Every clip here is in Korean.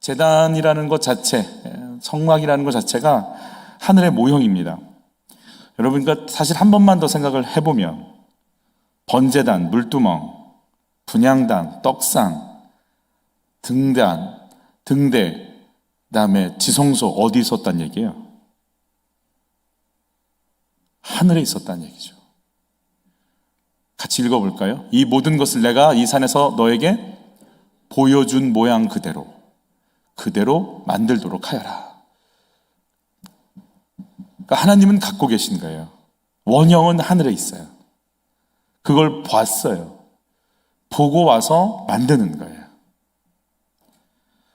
제단이라는 것 자체, 성막이라는 것 자체가 하늘의 모형입니다. 여러분, 그러니까 사실 한 번만 더 생각을 해보면 번제단, 물두멍, 분향단, 떡상, 등단, 등대, 그다음에 지성소 어디 있었단 얘기예요? 하늘에 있었단 얘기죠. 같이 읽어볼까요? 이 모든 것을 내가 이 산에서 너에게 보여준 모양 그대로 만들도록 하여라. 그러니까 하나님은 갖고 계신 거예요. 원형은 하늘에 있어요. 그걸 봤어요. 보고 와서 만드는 거예요.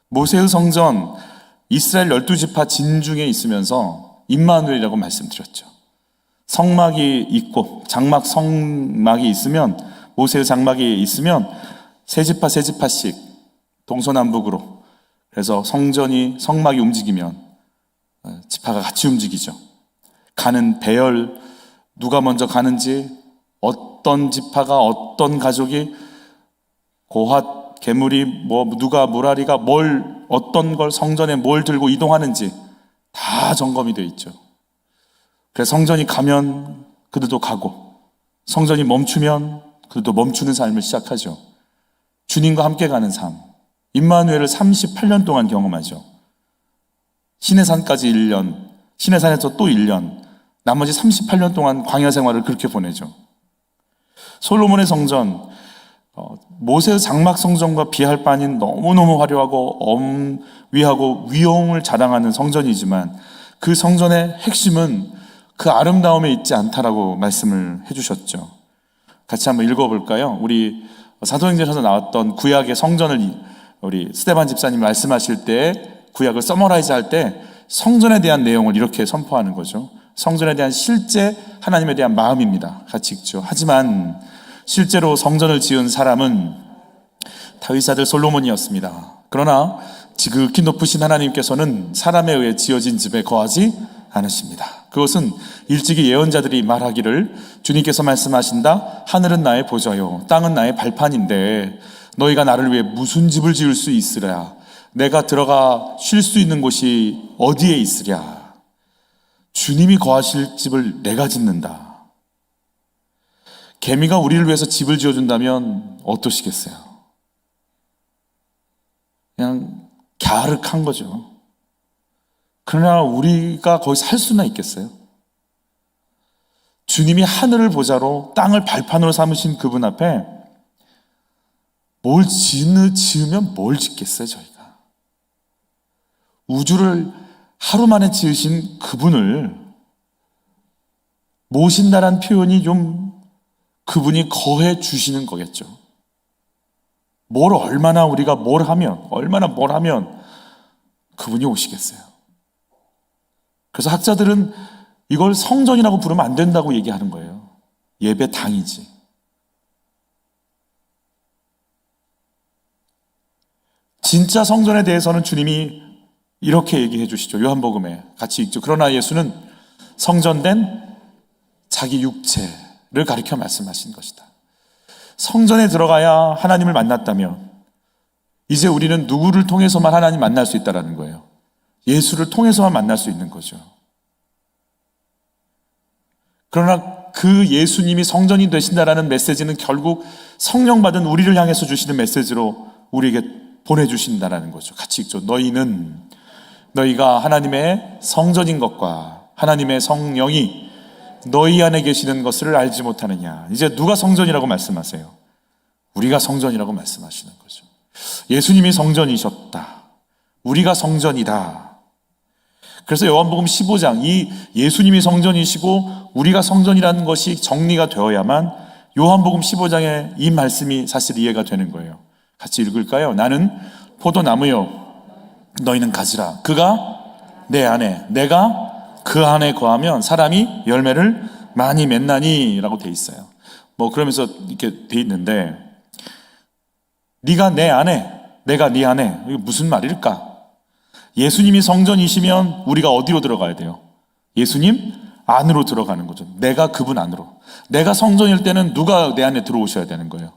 모세의 성전, 이스라엘 12지파 진중에 있으면서 임마누엘이라고 말씀드렸죠. 성막이 있고 장막 성막이 있으면, 모세의 장막이 있으면 세 지파씩 동서남북으로, 그래서 성막이 움직이면 지파가 같이 움직이죠. 가는 배열, 누가 먼저 가는지, 어떤 지파가 어떤 가족이 고핫, 개물이 누가 무라리가 어떤 걸 성전에 뭘 들고 이동하는지 다 점검이 되어 있죠. 그래서 성전이 가면 그들도 가고, 성전이 멈추면 그들도 멈추는 삶을 시작하죠. 주님과 함께 가는 삶. 임마누엘을 38년 동안 경험하죠. 시내산까지 1년, 시내산에서 또 1년, 나머지 38년 동안 광야 생활을 그렇게 보내죠. 솔로몬의 성전, 모세의 장막 성전과 비할 바 아닌 너무너무 화려하고 엄위하고 위용을 자랑하는 성전이지만 그 성전의 핵심은 그 아름다움에 있지 않다라고 말씀을 해주셨죠. 같이 한번 읽어볼까요? 우리 사도행전에서 나왔던 구약의 성전을 우리 스데반 집사님 말씀하실 때, 구약을 서머라이즈 할 때 성전에 대한 내용을 이렇게 선포하는 거죠. 성전에 대한 실제 하나님에 대한 마음입니다. 같이 읽죠. 하지만 실제로 성전을 지은 사람은 다윗 아들 솔로몬이었습니다. 그러나 지극히 높으신 하나님께서는 사람에 의해 지어진 집에 거하지 않으십니다. 그것은 일찍이 예언자들이 말하기를, 주님께서 말씀하신다. 하늘은 나의 보좌요, 땅은 나의 발판인데 너희가 나를 위해 무슨 집을 지을 수 있으랴? 내가 들어가 쉴 수 있는 곳이 어디에 있으랴? 주님이 거하실 집을 내가 짓는다. 개미가 우리를 위해서 집을 지어준다면 어떠시겠어요? 그냥 갸륵한 거죠. 그러나 우리가 거기 살 수나 있겠어요? 주님이 하늘을 보좌로 땅을 발판으로 삼으신 그분 앞에 뭘 지으면 뭘 짓겠어요, 저희가? 우주를 하루 만에 지으신 그분을 모신다란 표현이 좀 그분이 거해 주시는 거겠죠. 얼마나 뭘 하면 그분이 오시겠어요. 그래서 학자들은 이걸 성전이라고 부르면 안 된다고 얘기하는 거예요. 예배당이지. 진짜 성전에 대해서는 주님이 이렇게 얘기해 주시죠. 요한복음에 같이 읽죠. 그러나 예수는 성전된 자기 육체를 가리켜 말씀하신 것이다. 성전에 들어가야 하나님을 만났다면 이제 우리는 누구를 통해서만 하나님 만날 수 있다는 거예요. 예수를 통해서만 만날 수 있는 거죠. 그러나 그 예수님이 성전이 되신다라는 메시지는 결국 성령 받은 우리를 향해서 주시는 메시지로 우리에게 보내주신다라는 거죠. 같이 읽죠. 너희가 하나님의 성전인 것과 하나님의 성령이 너희 안에 계시는 것을 알지 못하느냐. 이제 누가 성전이라고 말씀하세요? 우리가 성전이라고 말씀하시는 거죠. 예수님이 성전이셨다. 우리가 성전이다. 그래서 요한복음 15장, 이 예수님이 성전이시고 우리가 성전이라는 것이 정리가 되어야만 요한복음 15장의 이 말씀이 사실 이해가 되는 거예요. 같이 읽을까요? 나는 포도나무요, 너희는 가지라. 그가 내 안에, 내가 그 안에 거하면 사람이 열매를 많이 맺나니 라고 돼 있어요. 그러면서 이렇게 돼 있는데, 네가 내 안에, 내가 네 안에, 이게 무슨 말일까? 예수님이 성전이시면 우리가 어디로 들어가야 돼요? 예수님 안으로 들어가는 거죠. 내가 그분 안으로. 내가 성전일 때는 누가 내 안에 들어오셔야 되는 거예요?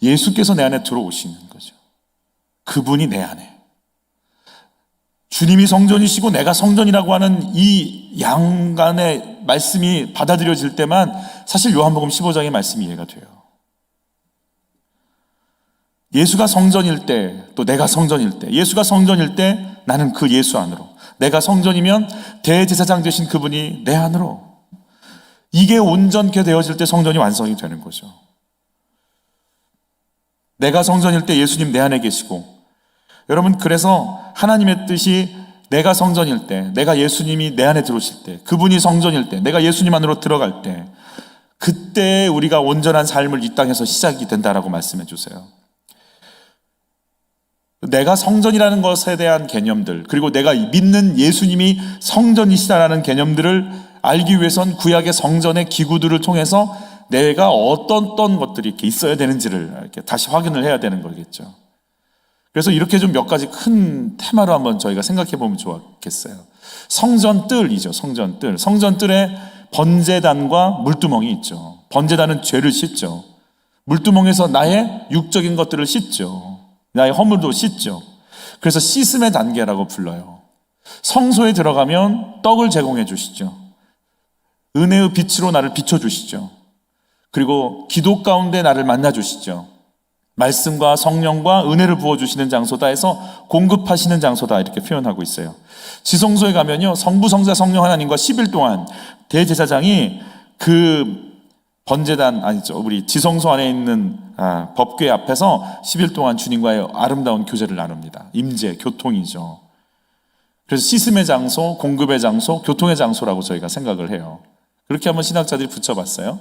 예수께서 내 안에 들어오시는 거죠. 그분이 내 안에. 주님이 성전이시고 내가 성전이라고 하는 이 양간의 말씀이 받아들여질 때만 사실 요한복음 15장의 말씀이 이해가 돼요. 예수가 성전일 때, 또 내가 성전일 때, 예수가 성전일 때 나는 그 예수 안으로, 내가 성전이면 대제사장 되신 그분이 내 안으로, 이게 온전케 되어질 때 성전이 완성이 되는 거죠. 내가 성전일 때 예수님 내 안에 계시고, 여러분, 그래서 하나님의 뜻이 내가 성전일 때, 내가 예수님이 내 안에 들어오실 때, 그분이 성전일 때, 내가 예수님 안으로 들어갈 때, 그때 우리가 온전한 삶을 이 땅에서 시작이 된다라고 말씀해 주세요. 내가 성전이라는 것에 대한 개념들, 그리고 내가 믿는 예수님이 성전이시다라는 개념들을 알기 위해선 구약의 성전의 기구들을 통해서 내가 어떤 것들이 이렇게 있어야 되는지를 이렇게 다시 확인을 해야 되는 거겠죠. 그래서 이렇게 좀 몇 가지 큰 테마로 한번 저희가 생각해 보면 좋겠어요. 성전뜰이죠. 성전뜰. 성전뜰에 번제단과 물두멍이 있죠. 번제단은 죄를 씻죠. 물두멍에서 나의 육적인 것들을 씻죠. 나의 허물도 씻죠. 그래서 씻음의 단계라고 불러요. 성소에 들어가면 떡을 제공해 주시죠. 은혜의 빛으로 나를 비춰주시죠. 그리고 기도 가운데 나를 만나 주시죠. 말씀과 성령과 은혜를 부어주시는 장소다 해서 공급하시는 장소다 이렇게 표현하고 있어요. 지성소에 가면요, 성부, 성자, 성령 하나님과 10일 동안 대제사장이 그 번제단, 아니죠, 우리 지성소 안에 있는 법궤 앞에서 10일 동안 주님과의 아름다운 교제를 나눕니다. 임재, 교통이죠. 그래서 씻음의 장소, 공급의 장소, 교통의 장소라고 저희가 생각을 해요. 그렇게 한번 신학자들이 붙여봤어요.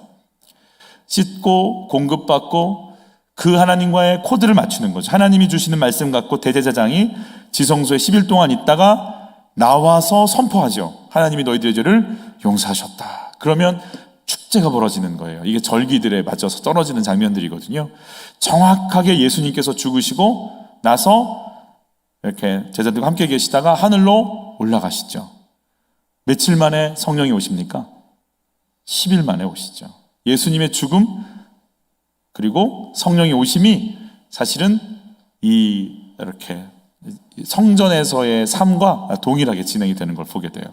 씻고 공급받고 그 하나님과의 코드를 맞추는 거죠. 하나님이 주시는 말씀 갖고 대제사장이 지성소에 10일 동안 있다가 나와서 선포하죠. 하나님이 너희들의 죄를 용서하셨다. 그러면 축제가 벌어지는 거예요. 이게 절기들에 맞춰서 떨어지는 장면들이거든요. 정확하게 예수님께서 죽으시고 나서 이렇게 제자들과 함께 계시다가 하늘로 올라가시죠. 며칠 만에 성령이 오십니까? 10일 만에 오시죠. 예수님의 죽음 그리고 성령의 오심이 사실은 이렇게 성전에서의 삶과 동일하게 진행이 되는 걸 보게 돼요.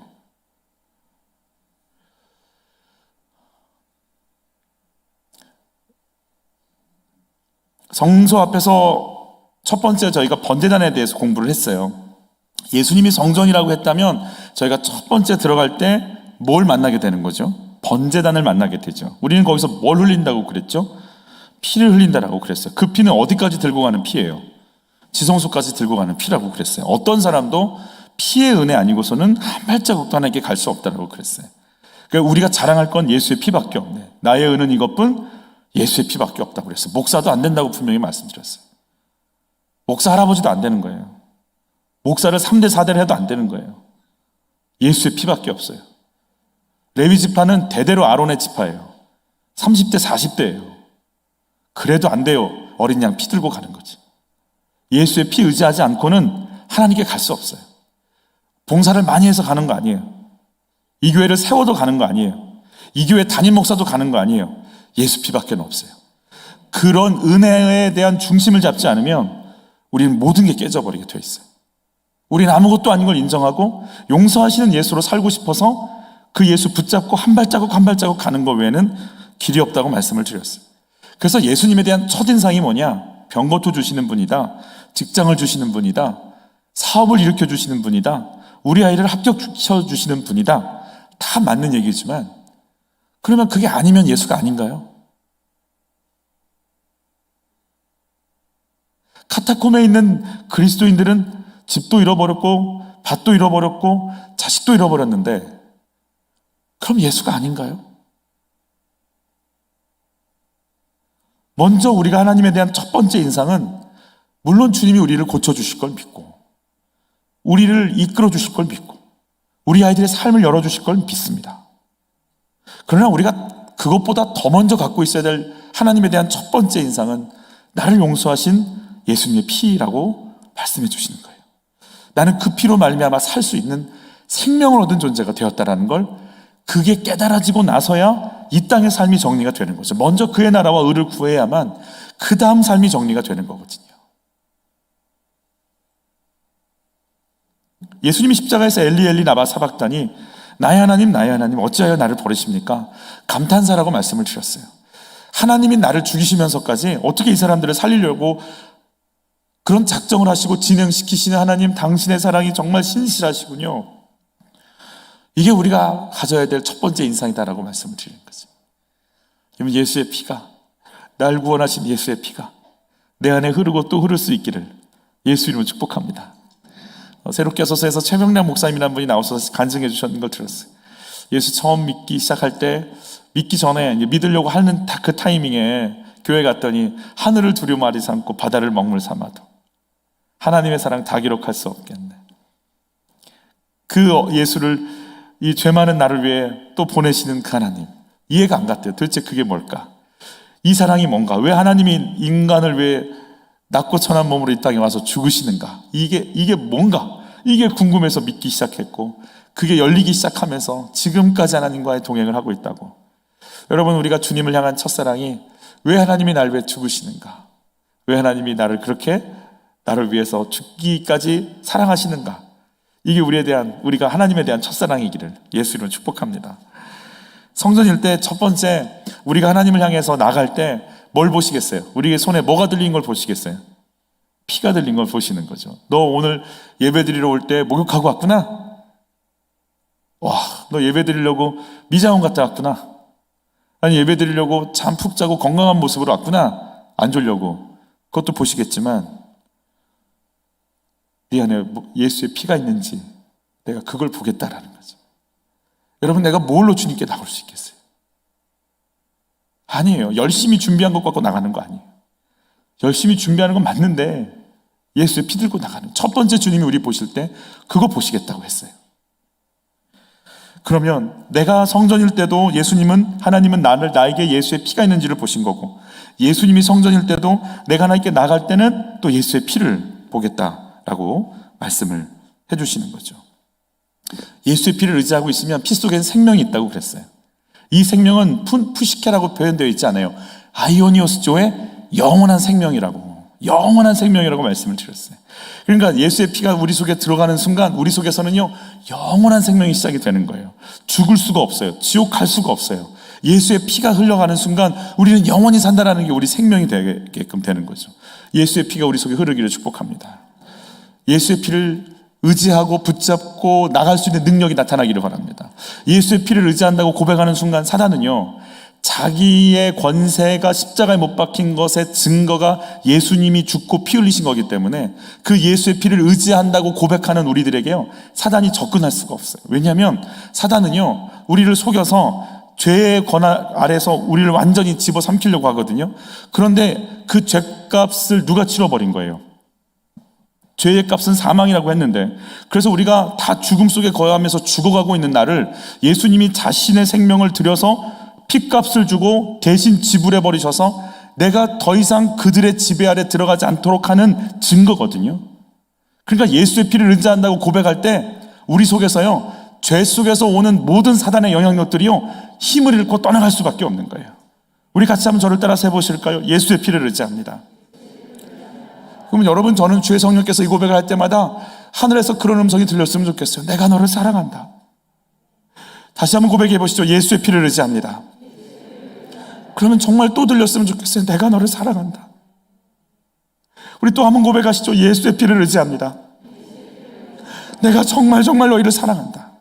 성소 앞에서 첫 번째 저희가 번제단에 대해서 공부를 했어요. 예수님이 성전이라고 했다면 저희가 첫 번째 들어갈 때 뭘 만나게 되는 거죠? 번제단을 만나게 되죠. 우리는 거기서 뭘 흘린다고 그랬죠? 피를 흘린다라고 그랬어요. 그 피는 어디까지 들고 가는 피예요? 지성소까지 들고 가는 피라고 그랬어요. 어떤 사람도 피의 은혜 아니고서는 한 발자국도 하나님께 갈 수 없다라고 그랬어요. 그러니까 우리가 자랑할 건 예수의 피밖에 없네. 나의 은은 이것뿐 예수의 피밖에 없다고 그랬어요. 목사도 안 된다고 분명히 말씀드렸어요. 목사 할아버지도 안 되는 거예요. 목사를 3대 4대를 해도 안 되는 거예요. 예수의 피밖에 없어요. 레위 지파는 대대로 아론의 지파예요. 30대 40대예요. 그래도 안 돼요. 어린 양 피 들고 가는 거지. 예수의 피 의지하지 않고는 하나님께 갈 수 없어요. 봉사를 많이 해서 가는 거 아니에요. 이 교회를 세워도 가는 거 아니에요. 이 교회 담임 목사도 가는 거 아니에요. 예수 피밖에 없어요. 그런 은혜에 대한 중심을 잡지 않으면 우리는 모든 게 깨져버리게 돼 있어요. 우리는 아무것도 아닌 걸 인정하고 용서하시는 예수로 살고 싶어서 그 예수 붙잡고 한 발자국 한 발자국 가는 것 외에는 길이 없다고 말씀을 드렸어요. 그래서 예수님에 대한 첫인상이 뭐냐? 병고토 주시는 분이다. 직장을 주시는 분이다. 사업을 일으켜 주시는 분이다. 우리 아이를 합격시켜 주시는 분이다. 다 맞는 얘기지만 그러면 그게 아니면 예수가 아닌가요? 카타콤에 있는 그리스도인들은 집도 잃어버렸고 밭도 잃어버렸고 자식도 잃어버렸는데 그럼 예수가 아닌가요? 먼저 우리가 하나님에 대한 첫 번째 인상은 물론 주님이 우리를 고쳐주실 걸 믿고 우리를 이끌어 주실 걸 믿고 우리 아이들의 삶을 열어주실 걸 믿습니다. 그러나 우리가 그것보다 더 먼저 갖고 있어야 될 하나님에 대한 첫 번째 인상은 나를 용서하신 예수님의 피라고 말씀해 주시는 거예요. 나는 그 피로 말미암아 살 수 있는 생명을 얻은 존재가 되었다라는 걸 그게 깨달아지고 나서야 이 땅의 삶이 정리가 되는 거죠. 먼저 그의 나라와 의를 구해야만 그 다음 삶이 정리가 되는 거거든요. 예수님이 십자가에서 엘리 엘리 나바 사박다니 나의 하나님 어찌하여 나를 버리십니까? 감탄사라고 말씀을 드렸어요. 하나님이 나를 죽이시면서까지 어떻게 이 사람들을 살리려고 그런 작정을 하시고 진행시키시는 하나님, 당신의 사랑이 정말 신실하시군요. 이게 우리가 가져야 될 첫 번째 인상이다라고 말씀을 드리는 거죠. 그러면 예수의 피가, 날 구원하신 예수의 피가 내 안에 흐르고 또 흐를 수 있기를 예수 이름으로 축복합니다. 새롭게 서서에서 최명량 목사님이라는 분이 나오셔서 간증해 주셨는 걸 들었어요. 예수 처음 믿기 시작할 때, 믿기 전에 이제 믿으려고 하는 딱 그 타이밍에 교회 갔더니 하늘을 두루마리 삼고 바다를 먹물 삼아도 하나님의 사랑 다 기록할 수 없겠네. 그 예수를 이 죄 많은 나를 위해 또 보내시는 그 하나님, 이해가 안 갔대요. 도대체 그게 뭘까? 이 사랑이 뭔가? 왜 하나님이 인간을 위해 낮고 천한 몸으로 이 땅에 와서 죽으시는가? 이게 뭔가? 이게 궁금해서 믿기 시작했고, 그게 열리기 시작하면서 지금까지 하나님과의 동행을 하고 있다고. 여러분, 우리가 주님을 향한 첫사랑이 왜 하나님이 나를 위해 죽으시는가? 왜 하나님이 나를 위해서 죽기까지 사랑하시는가? 이게 우리가 하나님에 대한 첫사랑이기를 예수 이름으로 축복합니다. 성전일 때 첫 번째, 우리가 하나님을 향해서 나갈 때 뭘 보시겠어요? 우리의 손에 뭐가 들린 걸 보시겠어요? 피가 들린 걸 보시는 거죠. 너 오늘 예배 드리러 올 때 목욕하고 왔구나? 와, 너 예배 드리려고 미장원 갔다 왔구나? 아니, 예배 드리려고 잠 푹 자고 건강한 모습으로 왔구나? 안 졸려고. 그것도 보시겠지만 네 안에 예수의 피가 있는지 내가 그걸 보겠다라는 거죠. 여러분, 내가 뭘로 주님께 나올 수 있겠어요? 아니에요. 열심히 준비한 것 갖고 나가는 거 아니에요. 열심히 준비하는 건 맞는데 예수의 피 들고 나가는, 첫 번째 주님이 우리 보실 때 그거 보시겠다고 했어요. 그러면 내가 성전일 때도 하나님은 나에게 예수의 피가 있는지를 보신 거고, 예수님이 성전일 때도 내가 하나님께 나갈 때는 또 예수의 피를 보겠다라고 말씀을 해주시는 거죠. 예수의 피를 의지하고 있으면 피 속엔 생명이 있다고 그랬어요. 이 생명은 푸시케라고 표현되어 있지 않아요. 아이오니오스조의 영원한 생명이라고 말씀을 드렸어요. 그러니까 예수의 피가 우리 속에 들어가는 순간 우리 속에서는요, 영원한 생명이 시작이 되는 거예요. 죽을 수가 없어요. 지옥 갈 수가 없어요. 예수의 피가 흘러가는 순간 우리는 영원히 산다라는 게 우리 생명이 되게끔 되는 거죠. 예수의 피가 우리 속에 흐르기를 축복합니다. 예수의 피를 의지하고 붙잡고 나갈 수 있는 능력이 나타나기를 바랍니다. 예수의 피를 의지한다고 고백하는 순간 사단은요, 자기의 권세가 십자가에 못 박힌 것의 증거가 예수님이 죽고 피 흘리신 거기 때문에 그 예수의 피를 의지한다고 고백하는 우리들에게요, 사단이 접근할 수가 없어요. 왜냐하면 사단은요, 우리를 속여서 죄의 권한 아래서 우리를 완전히 집어삼키려고 하거든요. 그런데 그 죄값을 누가 치러버린 거예요? 죄의 값은 사망이라고 했는데, 그래서 우리가 다 죽음 속에 거하면서 죽어가고 있는 나를 예수님이 자신의 생명을 들여서 핏값을 주고 대신 지불해 버리셔서 내가 더 이상 그들의 지배 아래 들어가지 않도록 하는 증거거든요. 그러니까 예수의 피를 의지한다고 고백할 때 우리 속에서요, 죄 속에서 오는 모든 사단의 영향력들이요, 힘을 잃고 떠나갈 수밖에 없는 거예요. 우리 같이 한번 저를 따라서 해보실까요? 예수의 피를 의지합니다. 그러면 여러분, 저는 주의 성령께서 이 고백을 할 때마다 하늘에서 그런 음성이 들렸으면 좋겠어요. 내가 너를 사랑한다. 다시 한번 고백해 보시죠. 예수의 피를 의지합니다. 그러면 정말 또 들렸으면 좋겠어요. 내가 너를 사랑한다. 우리 또 한번 고백하시죠. 예수의 피를 의지합니다. 내가 정말 너희를 사랑한다.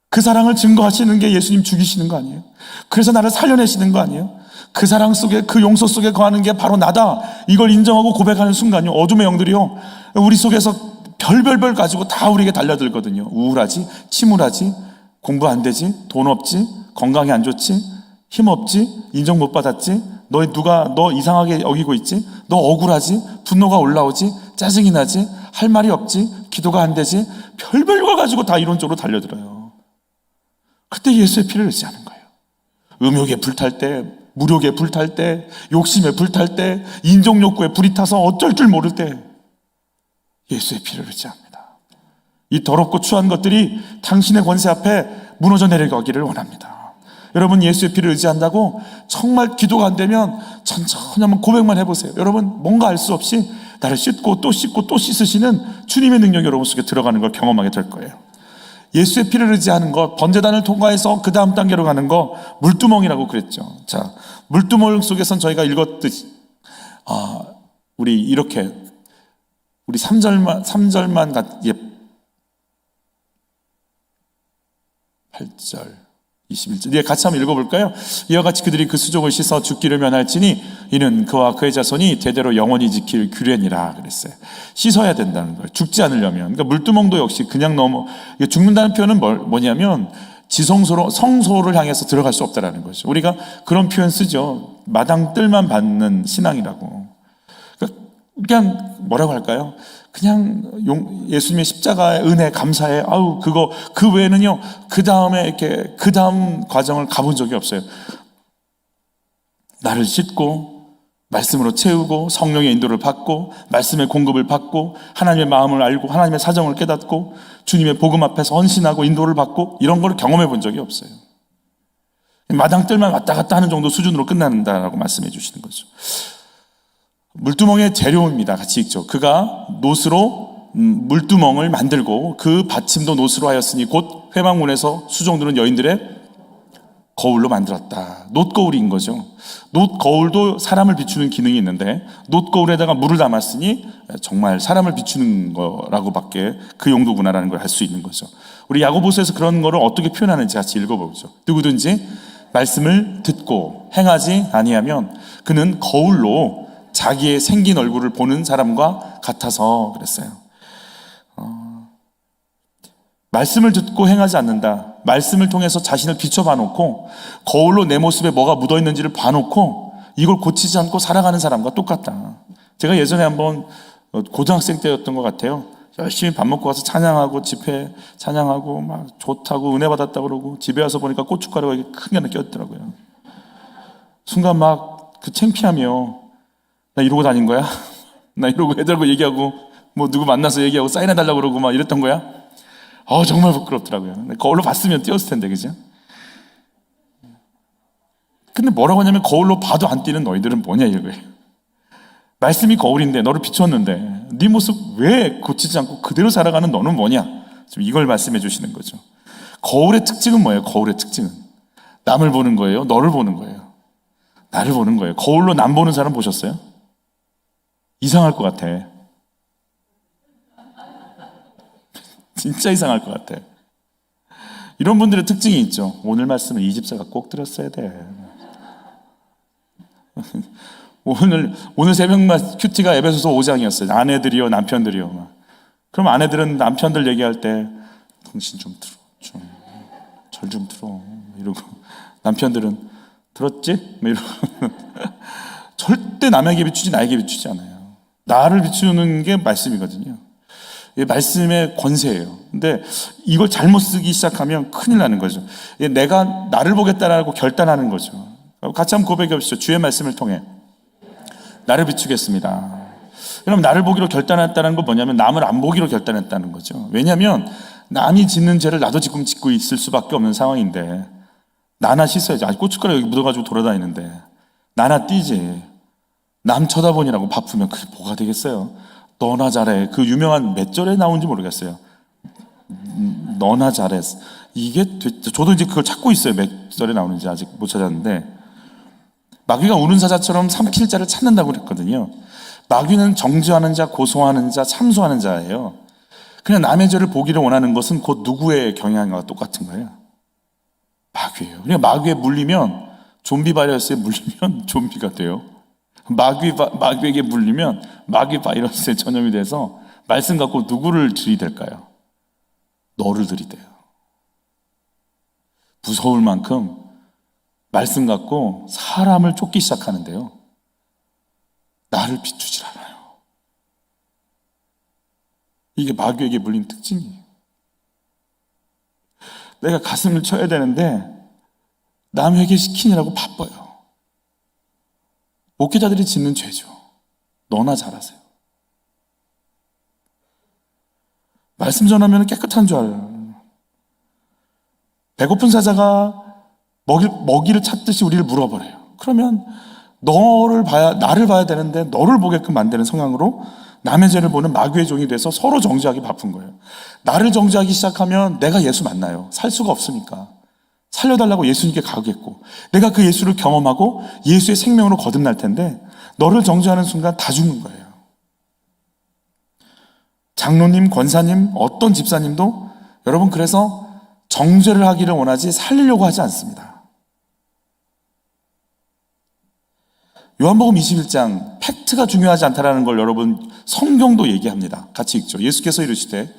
그 사랑을 증거하시는 게 예수님 죽이시는 거 아니에요? 그래서 나를 살려내시는 거 아니에요? 그 사랑 속에, 그 용서 속에 거하는 게 바로 나다, 이걸 인정하고 고백하는 순간요, 어둠의 영들이요, 우리 속에서 별별별 가지고 다 우리에게 달려들거든요. 우울하지, 침울하지, 공부 안 되지, 돈 없지, 건강이 안 좋지, 힘 없지, 인정 못 받았지, 너 이상하게 여기고 있지, 너 억울하지, 분노가 올라오지, 짜증이 나지, 할 말이 없지, 기도가 안 되지, 별별 거 가지고 다 이론적으로 달려들어요. 그때 예수의 피를 의지하는 거예요. 음욕에 불탈 때, 무력에 불탈 때, 욕심에 불탈 때, 인종욕구에 불이 타서 어쩔 줄 모를 때 예수의 피를 의지합니다. 이 더럽고 추한 것들이 당신의 권세 앞에 무너져 내려가기를 원합니다. 여러분, 예수의 피를 의지한다고 정말 기도가 안 되면 천천히 한번 고백만 해보세요. 여러분, 뭔가 알 수 없이 나를 씻고 또 씻고 또 씻으시는 주님의 능력이 여러분 속에 들어가는 걸 경험하게 될 거예요. 예수의 피를 의지하는 것, 번제단을 통과해서 그 다음 단계로 가는 거, 물두멍이라고 그랬죠. 자, 물두멍 속에선 저희가 읽었듯이 우리 이렇게 우리 3절만 예, 8절 21절. 예, 같이 한번 읽어볼까요? 이와 같이 그들이 그 수족을 씻어 죽기를 면할지니 이는 그와 그의 자손이 대대로 영원히 지킬 규례니라 그랬어요. 씻어야 된다는 거예요. 죽지 않으려면. 그러니까 물두멍도 역시 그냥 죽는다는 표현은 뭐냐면 지성소로, 성소를 향해서 들어갈 수 없다라는 거죠. 우리가 그런 표현 쓰죠. 마당 뜰만 받는 신앙이라고. 그냥 뭐라고 할까요? 그냥 예수님의 십자가의 은혜 감사해. 그 외에는요, 그 다음 과정을 가본 적이 없어요. 나를 씻고, 말씀으로 채우고, 성령의 인도를 받고, 말씀의 공급을 받고, 하나님의 마음을 알고, 하나님의 사정을 깨닫고, 주님의 복음 앞에서 헌신하고, 인도를 받고, 이런 걸 경험해 본 적이 없어요. 마당뜰만 왔다 갔다 하는 정도 수준으로 끝난다라고 말씀해 주시는 거죠. 물두멍의 재료입니다. 같이 읽죠. 그가 놋으로 물두멍을 만들고 그 받침도 놋으로 하였으니 곧 회막문에서 수종들은 여인들의 거울로 만들었다. 놋거울인 거죠. 놋거울도 사람을 비추는 기능이 있는데 놋거울에다가 물을 담았으니 정말 사람을 비추는 거라고밖에 그 용도구나라는 걸 알 수 있는 거죠. 우리 야고보서에서 그런 거를 어떻게 표현하는지 같이 읽어보죠. 누구든지 말씀을 듣고 행하지 아니하면 그는 거울로 자기의 생긴 얼굴을 보는 사람과 같아서 그랬어요. 말씀을 듣고 행하지 않는다. 말씀을 통해서 자신을 비춰봐놓고 거울로 내 모습에 뭐가 묻어있는지를 봐놓고 이걸 고치지 않고 살아가는 사람과 똑같다. 제가 예전에 한번 고등학생 때였던 것 같아요. 열심히 밥 먹고 와서 찬양하고 집회 찬양하고 막 좋다고 은혜 받았다 그러고 집에 와서 보니까 고춧가루가 큰 게 하나 꼈더라고요. 순간 막 그 창피하며 나 이러고 다닌 거야? 나 이러고 애들하고 얘기하고 뭐 누구 만나서 얘기하고 사인해달라고 그러고 막 이랬던 거야? 정말 부끄럽더라고요. 거울로 봤으면 띄웠을 텐데, 그죠? 근데 뭐라고 하냐면 거울로 봐도 안 띄는 너희들은 뭐냐 이거예요. 말씀이 거울인데 너를 비췄는데 네 모습 왜 고치지 않고 그대로 살아가는 너는 뭐냐? 지금 이걸 말씀해 주시는 거죠. 거울의 특징은 뭐예요? 거울의 특징은 남을 보는 거예요? 너를 보는 거예요? 나를 보는 거예요. 거울로 남 보는 사람 보셨어요? 이상할 것 같아. 진짜 이상할 것 같아. 이런 분들의 특징이 있죠. 오늘 말씀은 이 집사가 꼭 들었어야 돼. 오늘 새벽만 큐티가 에베소서 5장이었어요. 아내들이요, 남편들이요. 그럼 아내들은 남편들 얘기할 때 당신 좀 들어, 절 좀 들어 이러고 남편들은 들었지? 이러고 절대 남에게 비추지 나에게 비추지 않아요. 나를 비추는 게 말씀이거든요. 말씀의 권세예요. 근데 이걸 잘못 쓰기 시작하면 큰일 나는 거죠. 내가 나를 보겠다라고 결단하는 거죠. 같이 한번 고백해 보시죠. 주의 말씀을 통해 나를 비추겠습니다. 그럼 나를 보기로 결단했다는 건 뭐냐면 남을 안 보기로 결단했다는 거죠. 왜냐하면 남이 짓는 죄를 나도 지금 짓고 있을 수밖에 없는 상황인데 나나 씻어야지. 고춧가루 여기 묻어가지고 돌아다니는데 나나 뛰지. 남 쳐다보니라고 바쁘면 그게 뭐가 되겠어요? 너나 잘해. 그 유명한 몇 절에 나온지 모르겠어요. 너나 잘해. 저도 이제 그걸 찾고 있어요. 몇 절에 나오는지 아직 못 찾았는데 마귀가 우는 사자처럼 삼킬 자를 찾는다고 그랬거든요. 마귀는 정죄하는 자, 고소하는 자, 참소하는 자예요. 그냥 남의 죄를 보기를 원하는 것은 곧 누구의 경향과 똑같은 거예요. 마귀예요. 그러니까 마귀에 물리면 좀비 바이러스에 물리면 좀비가 돼요. 마귀에게 물리면 마귀 바이러스에 전염이 돼서 말씀 갖고 누구를 들이댈까요? 너를 들이대요. 무서울 만큼 말씀 갖고 사람을 쫓기 시작하는데요. 나를 비추질 않아요. 이게 마귀에게 물린 특징이에요. 내가 가슴을 쳐야 되는데 남 회개시키느라고 바빠요. 목회자들이 짓는 죄죠. 너나 잘하세요. 말씀 전하면 깨끗한 줄 알아요. 배고픈 사자가 먹이를 찾듯이 우리를 물어버려요. 그러면 나를 봐야 되는데 너를 보게끔 만드는 성향으로 남의 죄를 보는 마귀의 종이 돼서 서로 정죄하기 바쁜 거예요. 나를 정죄하기 시작하면 내가 예수 만나요. 살 수가 없으니까. 살려달라고 예수님께 가겠고, 내가 그 예수를 경험하고 예수의 생명으로 거듭날 텐데 너를 정죄하는 순간 다 죽는 거예요. 장로님, 권사님, 어떤 집사님도 여러분 그래서 정죄를 하기를 원하지 살리려고 하지 않습니다. 요한복음 21장 팩트가 중요하지 않다라는 걸 여러분 성경도 얘기합니다. 같이 읽죠. 예수께서 이르시되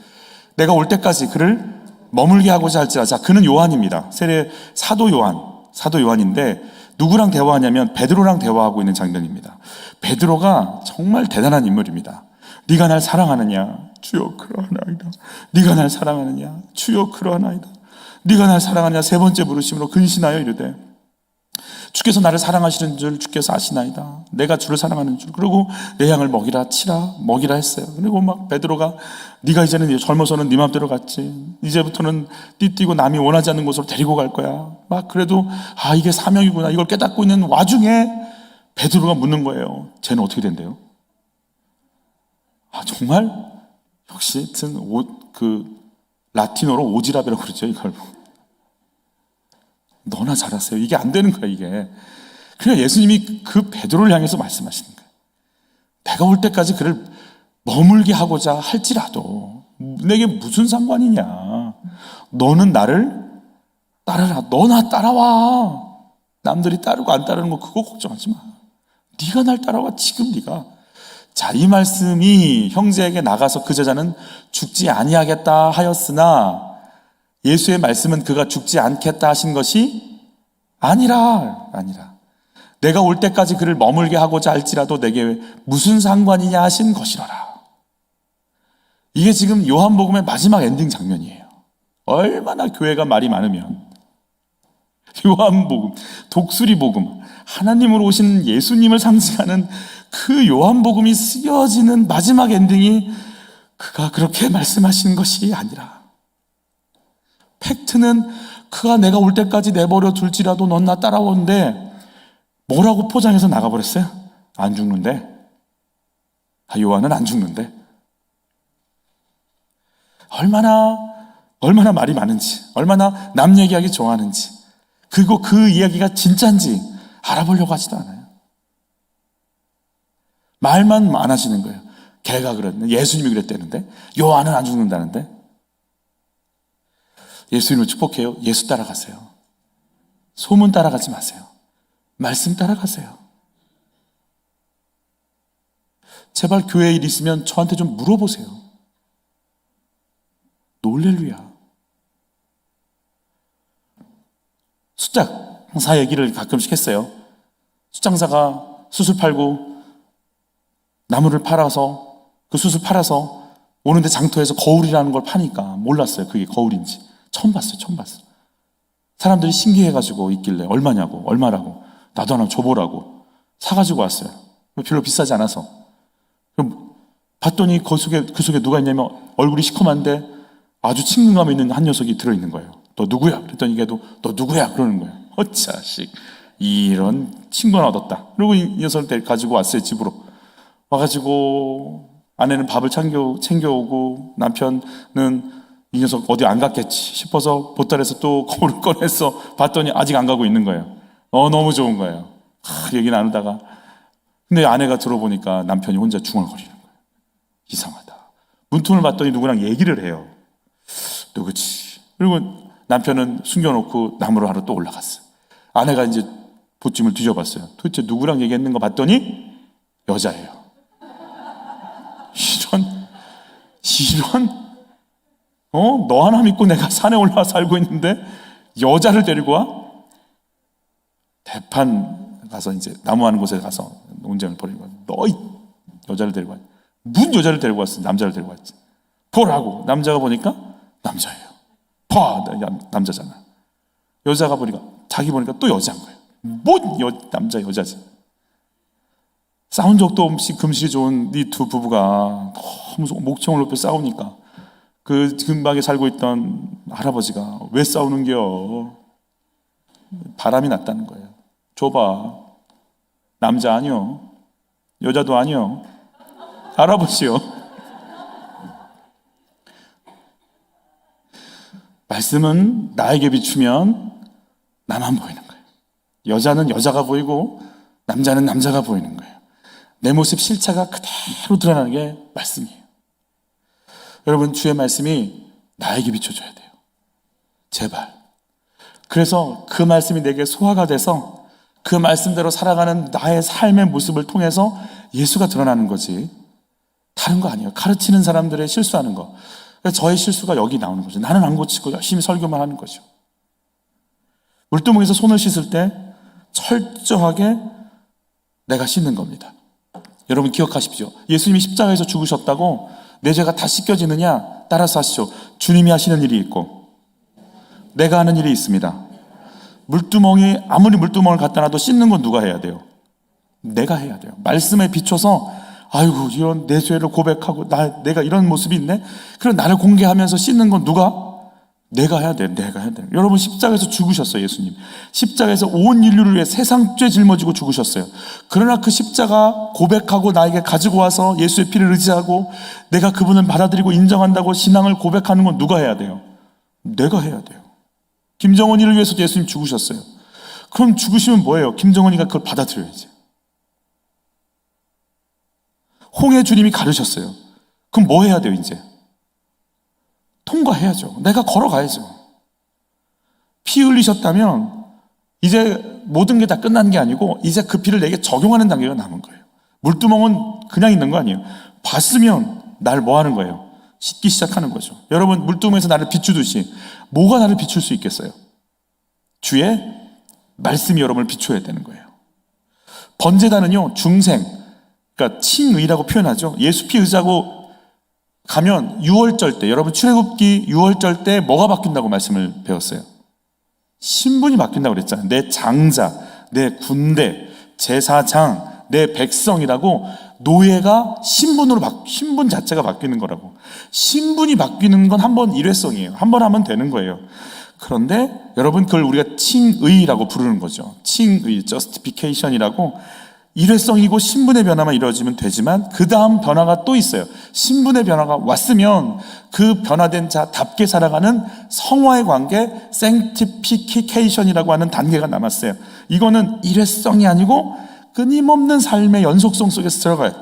내가 올 때까지 그를 머물게 하고자 할지라. 자, 그는 요한입니다. 세례 사도 요한인데 누구랑 대화하냐면 베드로랑 대화하고 있는 장면입니다. 베드로가 정말 대단한 인물입니다. 네가 날 사랑하느냐? 주여 그러하나이다. 네가 날 사랑하느냐? 주여 그러하나이다. 네가 날 사랑하느냐? 세 번째 부르심으로 근신하여 이르되 주께서 나를 사랑하시는 줄 주께서 아시나이다. 내가 주를 사랑하는 줄. 그리고 내 양을 먹이라 치라 먹이라 했어요. 그리고 막 베드로가 네가 이제는 젊어서는 네 맘대로 갔지. 이제부터는 띠뛰고 남이 원하지 않는 곳으로 데리고 갈 거야. 막 그래도 이게 사명이구나 이걸 깨닫고 있는 와중에 베드로가 묻는 거예요. 쟤는 어떻게 된대요? 정말 역시 라틴어로 오지랖이라고 그러죠. 이걸 너나 잘하세요. 이게 안 되는 거야, 이게. 그러니까 예수님이 그 베드로를 향해서 말씀하시는 거예요. 내가 올 때까지 그를 머물게 하고자 할지라도 내게 무슨 상관이냐. 너는 나를 따라라. 너나 따라와. 남들이 따르고 안 따르는 거 그거 걱정하지 마. 네가 날 따라와. 지금 네가. 자, 이 말씀이 형제에게 나가서 그 제자는 죽지 아니하겠다 하였으나 예수의 말씀은 그가 죽지 않겠다 하신 것이 아니라 내가 올 때까지 그를 머물게 하고자 할지라도 내게 무슨 상관이냐 하신 것이로라. 이게 지금 요한복음의 마지막 엔딩 장면이에요. 얼마나 교회가 말이 많으면 요한복음, 독수리복음, 하나님으로 오신 예수님을 상징하는 그 요한복음이 쓰여지는 마지막 엔딩이 그가 그렇게 말씀하신 것이 아니라 팩트는 그가 내가 올 때까지 내버려 둘지라도 넌 나 따라오는데 뭐라고 포장해서 나가버렸어요? 안 죽는데. 요한은 안 죽는데. 얼마나 말이 많은지, 얼마나 남 얘기하기 좋아하는지, 그리고 그 이야기가 진짜인지 알아보려고 하지도 않아요. 말만 많아지는 거예요. 걔가 그랬는데, 예수님이 그랬다는데, 요한은 안 죽는다는데. 예수님을 축복해요. 예수 따라가세요. 소문 따라가지 마세요. 말씀 따라가세요. 제발 교회에 일 있으면 저한테 좀 물어보세요. 놀렐루야. 숫장사 얘기를 가끔씩 했어요. 숫장사가 수술 팔고 나무를 팔아서 그 수술 팔아서 오는데 장터에서 거울이라는 걸 파니까 몰랐어요. 그게 거울인지. 처음 봤어요. 사람들이 신기해가지고 있길래 얼마라고 나도 하나 줘보라고 사가지고 왔어요. 별로 비싸지 않아서. 그럼 봤더니 그 속에 누가 있냐면 얼굴이 시커먼데 아주 친근감 있는 한 녀석이 들어있는 거예요. 너 누구야? 그랬더니 걔도 너 누구야? 그러는 거예요. 자식 이런 친구를 얻었다. 그리고 이 녀석을 가지고 왔어요. 집으로 와가지고 아내는 밥을 챙겨오고 남편은 이 녀석 어디 안 갔겠지 싶어서 보따리에서 또 거울을 꺼내서 봤더니 아직 안 가고 있는 거예요. 너무 좋은 거예요. 얘기 나누다가 근데 아내가 들어보니까 남편이 혼자 중얼거리는 거예요. 이상하다. 문틈을 봤더니 누구랑 얘기를 해요. 누구지? 그리고 남편은 숨겨놓고 나무를 하러 또 올라갔어요. 아내가 이제 보찜을 뒤져봤어요. 도대체 누구랑 얘기했는가 봤더니 여자예요. 이런 너 하나 믿고 내가 산에 올라와 살고 있는데 여자를 데리고 와? 대판 가서 이제 나무하는 곳에 가서 논쟁을 벌이는 거야. 너 여자를 데리고 와. 무슨 여자를 데리고 왔어? 남자를 데리고 왔지. 보라고. 남자가 보니까 남자예요. 봐, 남자잖아. 여자가 보니까 자기 보니까 또 여자인 거예요. 뭔 남자 여자지. 싸운 적도 없이 금실이 좋은 이 두 부부가 너무 목청을 높여 싸우니까 그 근방에 살고 있던 할아버지가 왜 싸우는겨? 바람이 났다는 거예요. 줘봐. 남자 아니요. 여자도 아니요. 알아보시오. 말씀은 나에게 비추면 나만 보이는 거예요. 여자는 여자가 보이고 남자는 남자가 보이는 거예요. 내 모습 실체가 그대로 드러나는 게 말씀이에요. 여러분, 주의 말씀이 나에게 비춰줘야 돼요. 제발. 그래서 그 말씀이 내게 소화가 돼서 그 말씀대로 살아가는 나의 삶의 모습을 통해서 예수가 드러나는 거지, 다른 거 아니에요. 가르치는 사람들의 실수하는 거. 저의 실수가 여기 나오는 거죠. 나는 안 고치고 열심히 설교만 하는 거죠. 물두멍에서 손을 씻을 때 철저하게 내가 씻는 겁니다. 여러분 기억하십시오. 예수님이 십자가에서 죽으셨다고 내 죄가 다 씻겨지느냐? 따라서 하시죠. 주님이 하시는 일이 있고 내가 하는 일이 있습니다. 물두멍이 아무리 물두멍을 갖다 놔도 씻는 건 누가 해야 돼요? 내가 해야 돼요. 말씀에 비춰서 아이고 이런 내 죄를 고백하고 내가 이런 모습이 있네? 그럼 나를 공개하면서 씻는 건 누가? 내가 해야 돼요. 내가 해야 돼요. 여러분 십자가에서 죽으셨어요. 예수님 십자가에서 온 인류를 위해 세상 죄 짊어지고 죽으셨어요. 그러나 그 십자가 고백하고 나에게 가지고 와서 예수의 피를 의지하고 내가 그분을 받아들이고 인정한다고 신앙을 고백하는 건 누가 해야 돼요? 내가 해야 돼요. 김정은이를 위해서도 예수님 죽으셨어요. 그럼 죽으시면 뭐예요? 김정은이가 그걸 받아들여야지. 홍해 주님이 가르셨어요. 그럼 뭐 해야 돼요? 이제 통과해야죠. 내가 걸어가야죠. 피 흘리셨다면 이제 모든 게 다 끝난 게 아니고 이제 그 피를 내게 적용하는 단계가 남은 거예요. 물두멍은 그냥 있는 거 아니에요. 봤으면 날 뭐 하는 거예요? 씻기 시작하는 거죠. 여러분 물두멍에서 나를 비추듯이 뭐가 나를 비출 수 있겠어요? 주의 말씀이 여러분을 비춰야 되는 거예요. 번제단은요 중생, 그러니까 칭의라고 표현하죠. 예수 피 의지하고 가면 유월절 때, 여러분 출애굽기 유월절 때 뭐가 바뀐다고 말씀을 배웠어요? 신분이 바뀐다고 그랬잖아요. 내 장자, 내 군대, 제사장, 내 백성이라고 노예가 신분 자체가 바뀌는 거라고. 신분이 바뀌는 건 한 번 일회성이에요. 한 번 하면 되는 거예요. 그런데 여러분 그걸 우리가 칭의라고 부르는 거죠. 칭의, justification이라고. 일회성이고 신분의 변화만 이루어지면 되지만 그 다음 변화가 또 있어요. 신분의 변화가 왔으면 그 변화된 자답게 살아가는 성화의 관계, sanctification이라고 하는 단계가 남았어요. 이거는 일회성이 아니고 끊임없는 삶의 연속성 속에서 들어가야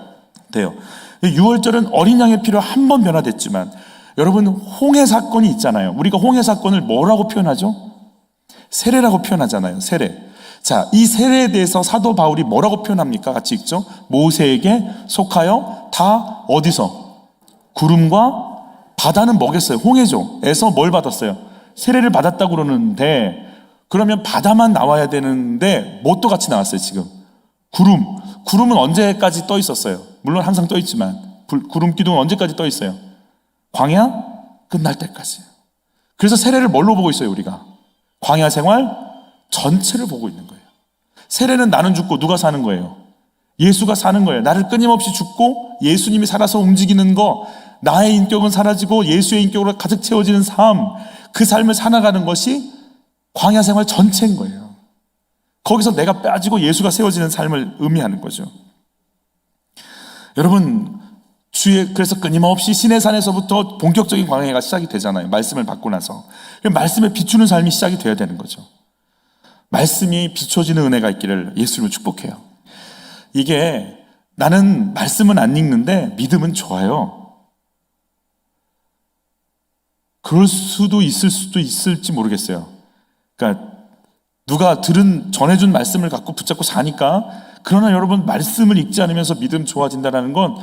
돼요. 6월절은 어린 양의 피로 한 번 변화됐지만 여러분 홍해 사건이 있잖아요. 우리가 홍해 사건을 뭐라고 표현하죠? 세례라고 표현하잖아요. 세례. 자, 이 세례에 대해서 사도 바울이 뭐라고 표현합니까? 같이 읽죠. 모세에게 속하여 다 어디서? 구름과 바다는 뭐겠어요? 홍해죠. 에서 뭘 받았어요? 세례를 받았다고 그러는데 그러면 바다만 나와야 되는데 뭣도 같이 나왔어요 지금? 구름. 구름은 언제까지 떠 있었어요? 물론 항상 떠 있지만 구름 기둥은 언제까지 떠 있어요? 광야 끝날 때까지. 그래서 세례를 뭘로 보고 있어요 우리가? 광야 생활 전체를 보고 있는 거예요. 세례는 나는 죽고 누가 사는 거예요? 예수가 사는 거예요. 나를 끊임없이 죽고 예수님이 살아서 움직이는 거, 나의 인격은 사라지고 예수의 인격으로 가득 채워지는 삶, 그 삶을 살아가는 것이 광야 생활 전체인 거예요. 거기서 내가 빠지고 예수가 세워지는 삶을 의미하는 거죠. 여러분 그래서 끊임없이 시내산에서부터 본격적인 광야가 시작이 되잖아요. 말씀을 받고 나서 말씀에 비추는 삶이 시작이 돼야 되는 거죠. 말씀이 비춰지는 은혜가 있기를 예수님을 축복해요. 이게 나는 말씀은 안 읽는데 믿음은 좋아요. 그럴 수도 있을지 모르겠어요. 그러니까 누가 전해준 말씀을 갖고 붙잡고 사니까. 그러나 여러분 말씀을 읽지 않으면서 믿음 좋아진다는 건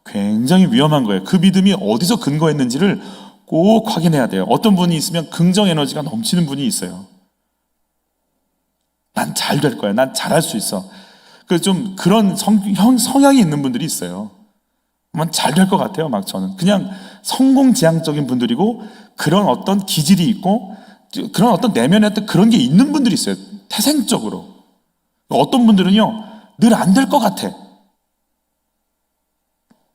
굉장히 위험한 거예요. 그 믿음이 어디서 근거했는지를 꼭 확인해야 돼요. 어떤 분이 있으면 긍정 에너지가 넘치는 분이 있어요. 난 잘 될 거야. 난 잘할 수 있어. 좀 그런 성향이 있는 분들이 있어요. 잘 될 것 같아요. 막 저는 그냥 성공지향적인 분들이고 그런 어떤 기질이 있고 그런 어떤 내면에 어떤 그런 게 있는 분들이 있어요. 태생적으로. 어떤 분들은요 늘 안 될 것 같아.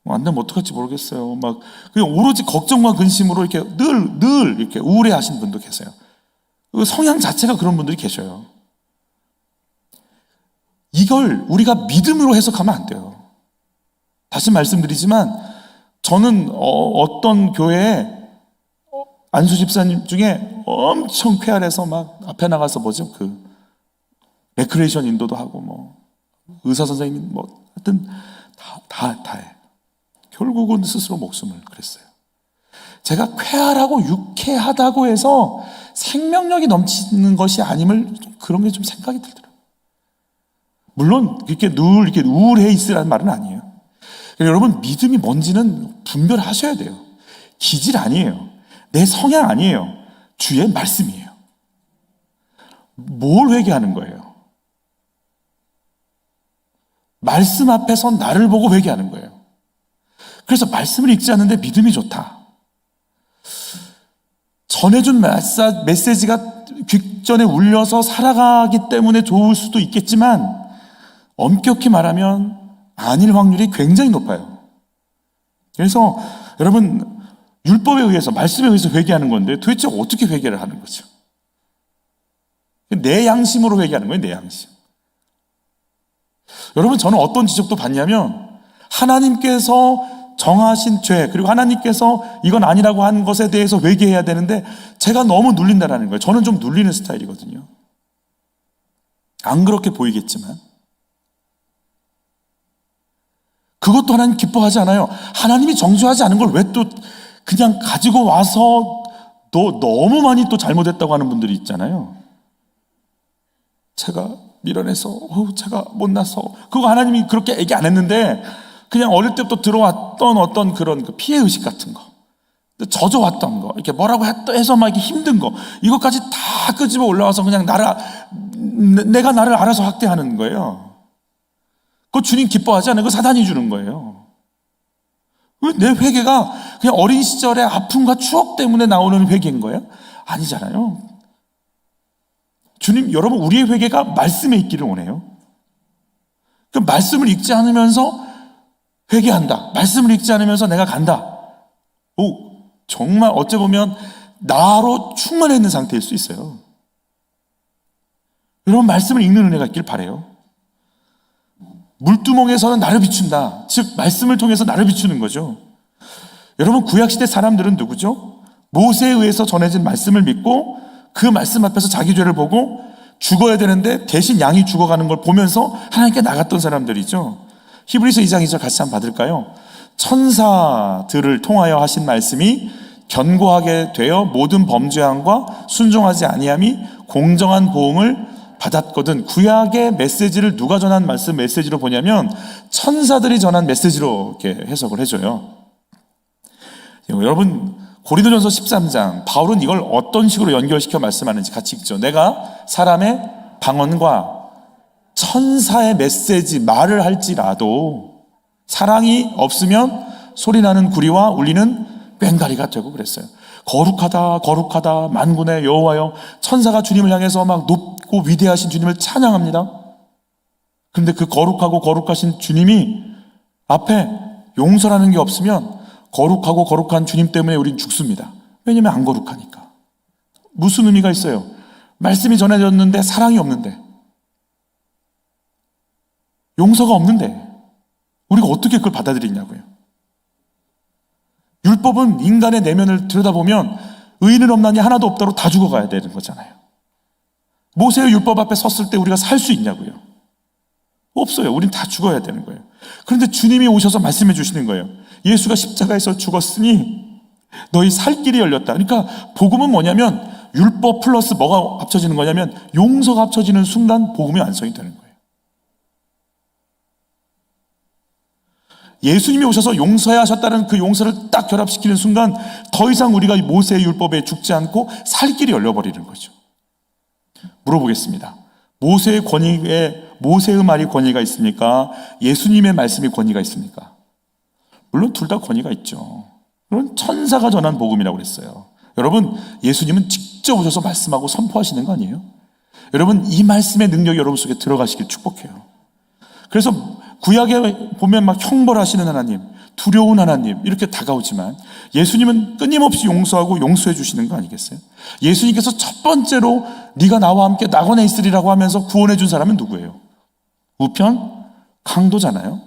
안 되면 어떡할지 모르겠어요. 막 그냥 오로지 걱정과 근심으로 이렇게 늘 이렇게 우울해하시는 분도 계세요. 성향 자체가 그런 분들이 계셔요. 이걸 우리가 믿음으로 해석하면 안 돼요. 다시 말씀드리지만 저는 어떤 교회에 안수 집사님 중에 엄청 쾌활해서 막 앞에 나가서 레크레이션 인도도 하고 의사 선생님 하여튼 다 해. 결국은 스스로 목숨을 그랬어요. 제가 쾌활하고 유쾌하다고 해서 생명력이 넘치는 것이 아님을 그런 게 좀 생각이 들더라고요. 물론 이렇게 늘 이렇게 우울해 있으라는 말은 아니에요. 여러분, 믿음이 뭔지는 분별하셔야 돼요. 기질 아니에요. 내 성향 아니에요. 주의 말씀이에요. 뭘 회개하는 거예요? 말씀 앞에서 나를 보고 회개하는 거예요. 그래서 말씀을 읽지 않는데 믿음이 좋다. 전해준 메시지가 귓전에 울려서 살아가기 때문에 좋을 수도 있겠지만 엄격히 말하면 아닐 확률이 굉장히 높아요. 그래서 여러분, 율법에 의해서, 말씀에 의해서 회개하는 건데 도대체 어떻게 회개를 하는 거죠? 내 양심으로 회개하는 거예요, 내 양심. 여러분, 저는 어떤 지적도 받냐면 하나님께서 정하신 죄, 그리고 하나님께서 이건 아니라고 한 것에 대해서 회개해야 되는데 제가 너무 눌린다라는 거예요. 저는 좀 눌리는 스타일이거든요. 안 그렇게 보이겠지만 그것도 하나님 기뻐하지 않아요. 하나님이 정죄하지 않은 걸 왜 또 그냥 가지고 와서 너무 많이 또 잘못했다고 하는 분들이 있잖아요. 제가 밀어내서 제가 못나서 그거 하나님이 그렇게 얘기 안 했는데 그냥 어릴 때부터 들어왔던 어떤 그런 피해의식 같은 거, 젖어왔던 거, 이렇게 뭐라고 해서 막 이렇게 힘든 거, 이것까지 다 끄집어 올라와서 그냥 내가 나를 알아서 학대하는 거예요. 그거 주님 기뻐하지 않아요. 그거 사단이 주는 거예요. 왜 내 회개가 그냥 어린 시절의 아픔과 추억 때문에 나오는 회개인 거예요? 아니잖아요. 주님, 여러분, 우리의 회개가 말씀에 있기를 원해요. 그 말씀을 읽지 않으면서 회개한다. 말씀을 읽지 않으면서 내가 간다. 정말 어찌 보면 나로 충만해 있는 상태일 수 있어요. 여러분, 말씀을 읽는 은혜가 있길 바라요. 물두멍에서는 나를 비춘다. 즉 말씀을 통해서 나를 비추는 거죠. 여러분, 구약시대 사람들은 누구죠? 모세에 의해서 전해진 말씀을 믿고 그 말씀 앞에서 자기 죄를 보고 죽어야 되는데 대신 양이 죽어가는 걸 보면서 하나님께 나갔던 사람들이죠. 히브리서 2장 2절 같이 한번 받을까요? 천사들을 통하여 하신 말씀이 견고하게 되어 모든 범죄함과 순종하지 아니함이 공정한 보응을 받았거든. 구약의 메시지를 누가 전한 말씀 메시지로 보냐면 천사들이 전한 메시지로 이렇게 해석을 해줘요. 여러분, 고린도전서 13장, 바울은 이걸 어떤 식으로 연결시켜 말씀하는지 같이 읽죠. 내가 사람의 방언과 천사의 메시지, 말을 할지라도 사랑이 없으면 소리나는 구리와 울리는 꽹과리가 되고 그랬어요. 거룩하다, 거룩하다, 만군의 여호와여. 천사가 주님을 향해서 막 높고 위대하신 주님을 찬양합니다. 그런데 그 거룩하고 거룩하신 주님이 앞에 용서라는 게 없으면 거룩하고 거룩한 주님 때문에 우린 죽습니다. 왜냐하면 안 거룩하니까. 무슨 의미가 있어요? 말씀이 전해졌는데 사랑이 없는데, 용서가 없는데 우리가 어떻게 그걸 받아들이냐고요. 율법은 인간의 내면을 들여다보면 의인은 없나니 하나도 없다로 다 죽어가야 되는 거잖아요. 모세의 율법 앞에 섰을 때 우리가 살 수 있냐고요. 없어요. 우린 다 죽어야 되는 거예요. 그런데 주님이 오셔서 말씀해 주시는 거예요. 예수가 십자가에서 죽었으니 너희 살 길이 열렸다. 그러니까 복음은 뭐냐면 율법 플러스 뭐가 합쳐지는 거냐면 용서가 합쳐지는 순간 복음이 완성이 되는 거예요. 예수님이 오셔서 용서하셨다는 그 용서를 딱 결합시키는 순간 더 이상 우리가 모세의 율법에 죽지 않고 살 길이 열려버리는 거죠. 물어보겠습니다. 모세의 말이 권위가 있습니까? 예수님의 말씀이 권위가 있습니까? 물론 둘 다 권위가 있죠. 그건 천사가 전한 복음이라고 그랬어요. 여러분, 예수님은 직접 오셔서 말씀하고 선포하시는 거 아니에요? 여러분, 이 말씀의 능력이 여러분 속에 들어가시길 축복해요. 그래서 구약에 보면 막 형벌하시는 하나님, 두려운 하나님 이렇게 다가오지만 예수님은 끊임없이 용서하고 용서해 주시는 거 아니겠어요? 예수님께서 첫 번째로 네가 나와 함께 낙원에 있으리라고 하면서 구원해 준 사람은 누구예요? 우편 강도잖아요.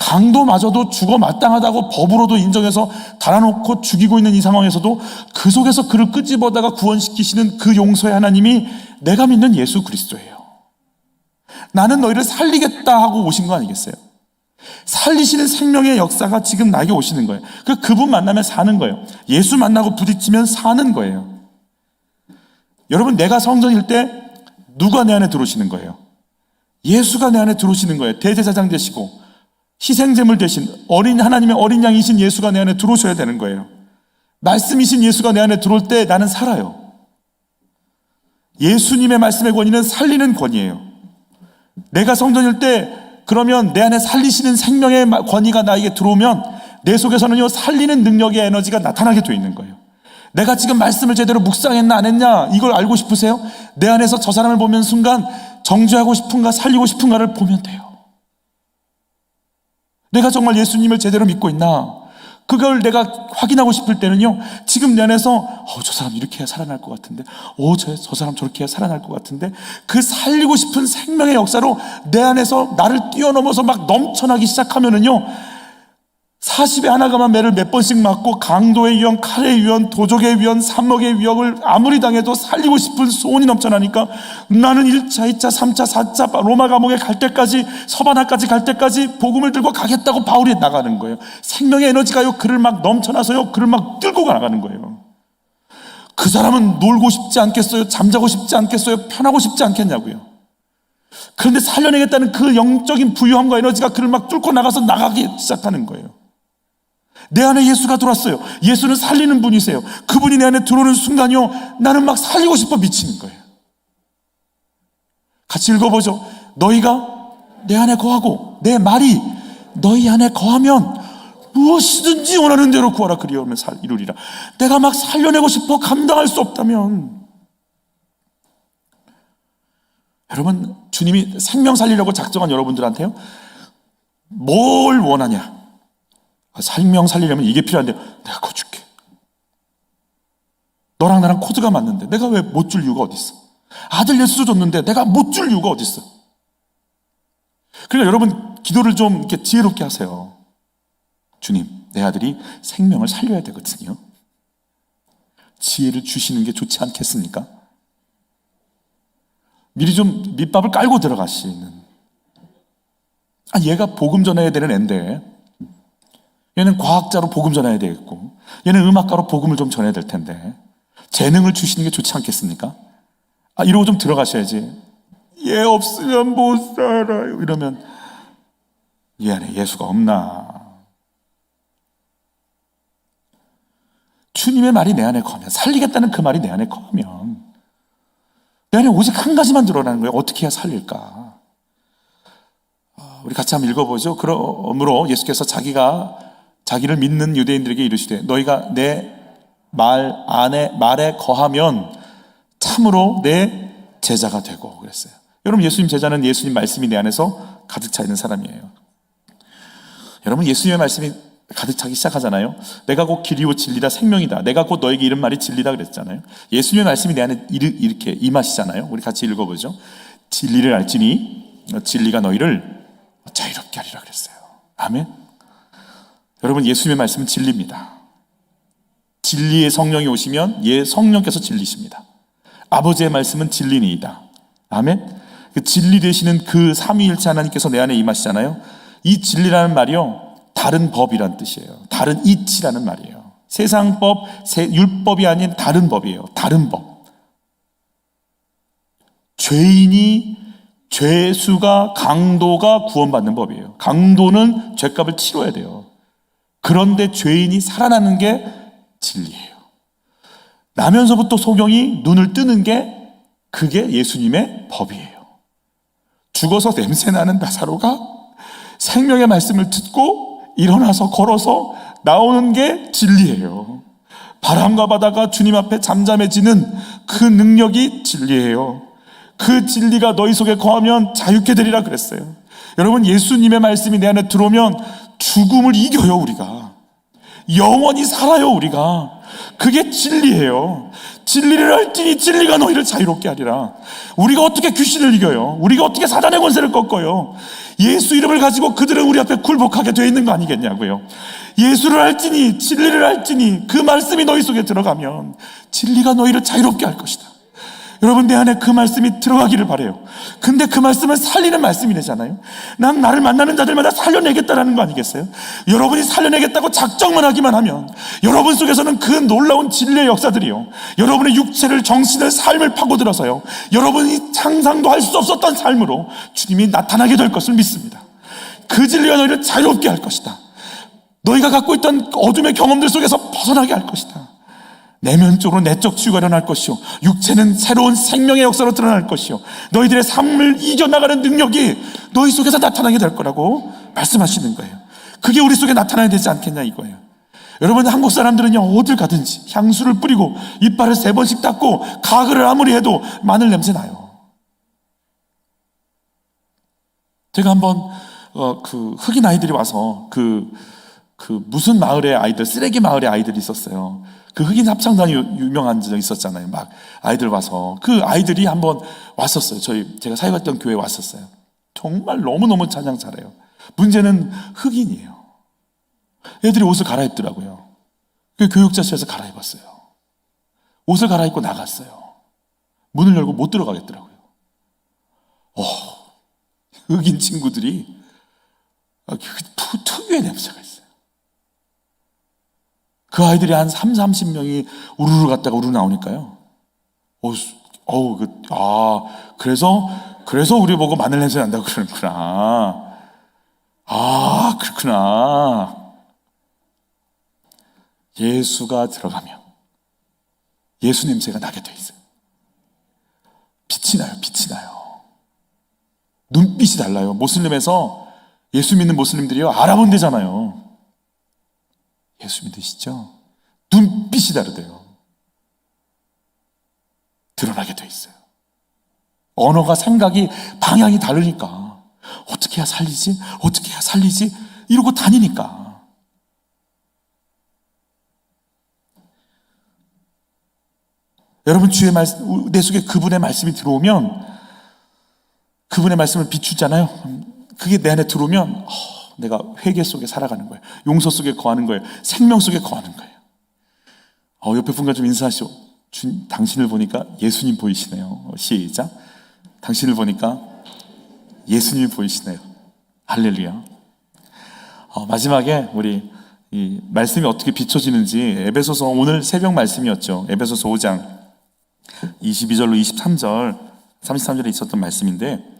강도마저도 죽어 마땅하다고 법으로도 인정해서 달아놓고 죽이고 있는 이 상황에서도 그 속에서 그를 끄집어다가 구원시키시는 그 용서의 하나님이 내가 믿는 예수 그리스도예요. 나는 너희를 살리겠다 하고 오신 거 아니겠어요? 살리시는 생명의 역사가 지금 나에게 오시는 거예요. 그분 만나면 사는 거예요. 예수 만나고 부딪히면 사는 거예요. 여러분, 내가 성전일 때 누가 내 안에 들어오시는 거예요? 예수가 내 안에 들어오시는 거예요. 대제사장 되시고 희생제물 대신 하나님의 어린 양이신 예수가 내 안에 들어오셔야 되는 거예요. 말씀이신 예수가 내 안에 들어올 때 나는 살아요. 예수님의 말씀의 권위는 살리는 권위예요. 내가 성전일 때 그러면 내 안에 살리시는 생명의 권위가 나에게 들어오면 내 속에서는요, 살리는 능력의 에너지가 나타나게 되어 있는 거예요. 내가 지금 말씀을 제대로 묵상했나 안 했냐, 이걸 알고 싶으세요? 내 안에서 저 사람을 보면 순간 정죄하고 싶은가 살리고 싶은가를 보면 돼요. 내가 정말 예수님을 제대로 믿고 있나, 그걸 내가 확인하고 싶을 때는요, 지금 내 안에서 저 사람 이렇게 해야 살아날 것 같은데, 저 사람 저렇게 해야 살아날 것 같은데, 그 살리고 싶은 생명의 역사로 내 안에서 나를 뛰어넘어서 막 넘쳐나기 시작하면은요, 40에 하나가만 매를 몇 번씩 맞고 강도의 위험, 칼의 위험, 도적의 위험, 산먹의 위협을 아무리 당해도 살리고 싶은 소원이 넘쳐나니까 나는 1차, 2차, 3차, 4차 로마 감옥에 갈 때까지, 서바나까지 갈 때까지 복음을 들고 가겠다고 바울이 나가는 거예요. 생명의 에너지가요, 그를 막 넘쳐나서요, 그를 막 끌고 나가는 거예요. 그 사람은 놀고 싶지 않겠어요? 잠자고 싶지 않겠어요? 편하고 싶지 않겠냐고요. 그런데 살려내겠다는 그 영적인 부유함과 에너지가 그를 막 뚫고 나가서 나가기 시작하는 거예요. 내 안에 예수가 들어왔어요. 예수는 살리는 분이세요. 그분이 내 안에 들어오는 순간이요, 나는 막 살리고 싶어 미치는 거예요. 같이 읽어보죠. 너희가 내 안에 거하고 내 말이 너희 안에 거하면 무엇이든지 원하는 대로 구하라. 그리하면 이루리라. 내가 막 살려내고 싶어 감당할 수 없다면, 여러분, 주님이 생명 살리려고 작정한 여러분들한테요, 뭘 원하냐? 생명 살리려면 이게 필요한데 내가 그거 줄게. 너랑 나랑 코드가 맞는데 내가 왜 못 줄 이유가 어디 있어? 아들 예수 줬는데 내가 못 줄 이유가 어디 있어? 그러니까 여러분, 기도를 좀 이렇게 지혜롭게 하세요. 주님, 내 아들이 생명을 살려야 되거든요. 지혜를 주시는 게 좋지 않겠습니까? 미리 좀 밑밥을 깔고 들어가시는. 얘가 복음 전해야 되는 앤데, 얘는 과학자로 복음 전해야 되겠고, 얘는 음악가로 복음을 좀 전해야 될 텐데, 재능을 주시는 게 좋지 않겠습니까? 이러고 좀 들어가셔야지. 얘 없으면 못 살아요 이러면, 얘 안에 예수가 없나? 주님의 말이 내 안에 거하면, 살리겠다는 그 말이 내 안에 거하면, 내 안에 오직 한 가지만 드러나는 거예요. 어떻게 해야 살릴까? 우리 같이 한번 읽어보죠. 그러므로 예수께서 자기를 믿는 유대인들에게 이르시되, 너희가 내 말에 거하면 참으로 내 제자가 되고, 그랬어요. 여러분, 예수님 제자는 예수님 말씀이 내 안에서 가득 차 있는 사람이에요. 여러분, 예수님의 말씀이 가득 차기 시작하잖아요. 내가 곧 길이요 진리다 생명이다. 내가 곧 너에게 이른 말이 진리다 그랬잖아요. 예수님의 말씀이 내 안에 이렇게 임하시잖아요. 우리 같이 읽어보죠. 진리를 알지니 진리가 너희를 자유롭게 하리라 그랬어요. 아멘. 여러분, 예수님의 말씀은 진리입니다. 진리의 성령이 오시면 성령께서 진리십니다. 아버지의 말씀은 진리니이다. 아멘. 그 진리 되시는 그 삼위일체 하나님께서 내 안에 임하시잖아요. 이 진리라는 말이요, 다른 법이란 뜻이에요. 다른 이치라는 말이에요. 세상 법, 율법이 아닌 다른 법이에요. 다른 법. 죄수가, 강도가 구원받는 법이에요. 강도는 죄값을 치러야 돼요. 그런데 죄인이 살아나는 게 진리예요. 나면서부터 소경이 눈을 뜨는 게, 그게 예수님의 법이에요. 죽어서 냄새나는 나사로가 생명의 말씀을 듣고 일어나서 걸어서 나오는 게 진리예요. 바람과 바다가 주님 앞에 잠잠해지는 그 능력이 진리예요. 그 진리가 너희 속에 거하면 자유케 되리라 그랬어요. 여러분, 예수님의 말씀이 내 안에 들어오면 죽음을 이겨요. 우리가 영원히 살아요. 우리가. 그게 진리예요. 진리를 알지니 진리가 너희를 자유롭게 하리라. 우리가 어떻게 귀신을 이겨요? 우리가 어떻게 사단의 권세를 꺾어요? 예수 이름을 가지고 그들은 우리 앞에 굴복하게 되어 있는 거 아니겠냐고요. 예수를 알지니 진리를 알지니 그 말씀이 너희 속에 들어가면 진리가 너희를 자유롭게 할 것이다. 여러분, 내 안에 그 말씀이 들어가기를 바라요. 근데 그 말씀은 살리는 말씀이 되잖아요. 난 나를 만나는 자들마다 살려내겠다라는 거 아니겠어요? 여러분이 살려내겠다고 작정만 하기만 하면 여러분 속에서는 그 놀라운 진리의 역사들이요, 여러분의 육체를, 정신을, 삶을 파고들어서요, 여러분이 상상도 할 수 없었던 삶으로 주님이 나타나게 될 것을 믿습니다. 그 진리가 너희를 자유롭게 할 것이다. 너희가 갖고 있던 어둠의 경험들 속에서 벗어나게 할 것이다. 내면적으로 내적 치유가 일어날 것이요, 육체는 새로운 생명의 역사로 드러날 것이요, 너희들의 삶을 이겨나가는 능력이 너희 속에서 나타나게 될 거라고 말씀하시는 거예요. 그게 우리 속에 나타나야 되지 않겠냐 이거예요. 여러분, 한국 사람들은요, 어딜 가든지 향수를 뿌리고 이빨을 3번씩 닦고 가글을 아무리 해도 마늘 냄새 나요. 제가 한번 그 흑인 아이들이 와서 그 무슨 마을의 아이들, 쓰레기 마을의 아이들이 있었어요. 그 흑인 합창단이 유명한 적 있었잖아요. 막 아이들 와서, 그 아이들이 한번 왔었어요. 제가 사역했던 교회에 왔었어요. 정말 너무너무 찬양 잘해요. 문제는 흑인이에요. 애들이 옷을 갈아입더라고요. 그 교육자실에서 갈아입었어요. 옷을 갈아입고 나갔어요. 문을 열고 못 들어가겠더라고요. 흑인 친구들이 특유의 냄새가 있어요. 그 아이들이 한 30명이 우르르 갔다가 우르르 나오니까요. 그래서 우리 보고 마늘 냄새 난다고 그러는구나. 그렇구나. 예수가 들어가면 예수 냄새가 나게 돼 있어요. 빛이 나요. 눈빛이 달라요. 모슬림에서 예수 믿는 모슬림들이요, 알아본대잖아요. 예수 믿으시죠? 눈빛이 다르대요. 드러나게 돼 있어요. 언어가, 생각이, 방향이 다르니까 어떻게 해야 살리지 이러고 다니니까. 여러분, 주의 말씀, 내 속에 그분의 말씀이 들어오면, 그분의 말씀을 비추잖아요. 그게 내 안에 들어오면 내가 회개 속에 살아가는 거예요. 용서 속에 거하는 거예요. 생명 속에 거하는 거예요. 옆에 분과 좀 인사하시오. 당신을 보니까 예수님 보이시네요. 시작. 당신을 보니까 예수님이 보이시네요. 할렐루야. 마지막에 우리 이 말씀이 어떻게 비춰지는지, 에베소서, 오늘 새벽 말씀이었죠. 에베소서 5장 22절로 23절 33절에 있었던 말씀인데,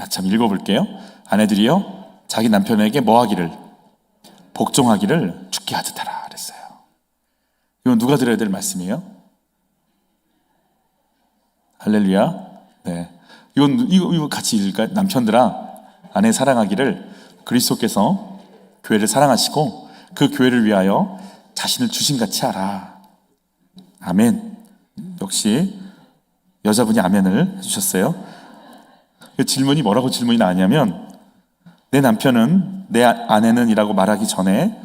참 읽어볼게요. 아내들이여 자기 남편에게 뭐 하기를? 복종하기를 주께 하듯 하라 그랬어요. 이건 누가 들어야 될 말씀이에요? 할렐루야. 네. 이거 같이 읽을까요? 남편들아, 아내 사랑하기를 그리스도께서 교회를 사랑하시고 그 교회를 위하여 자신을 주신같이 하라. 아멘. 역시 여자분이 아멘을 해주셨어요. 그 질문이 뭐라고 질문이 나왔냐면, 내 남편은, 내 아내는 이라고 말하기 전에,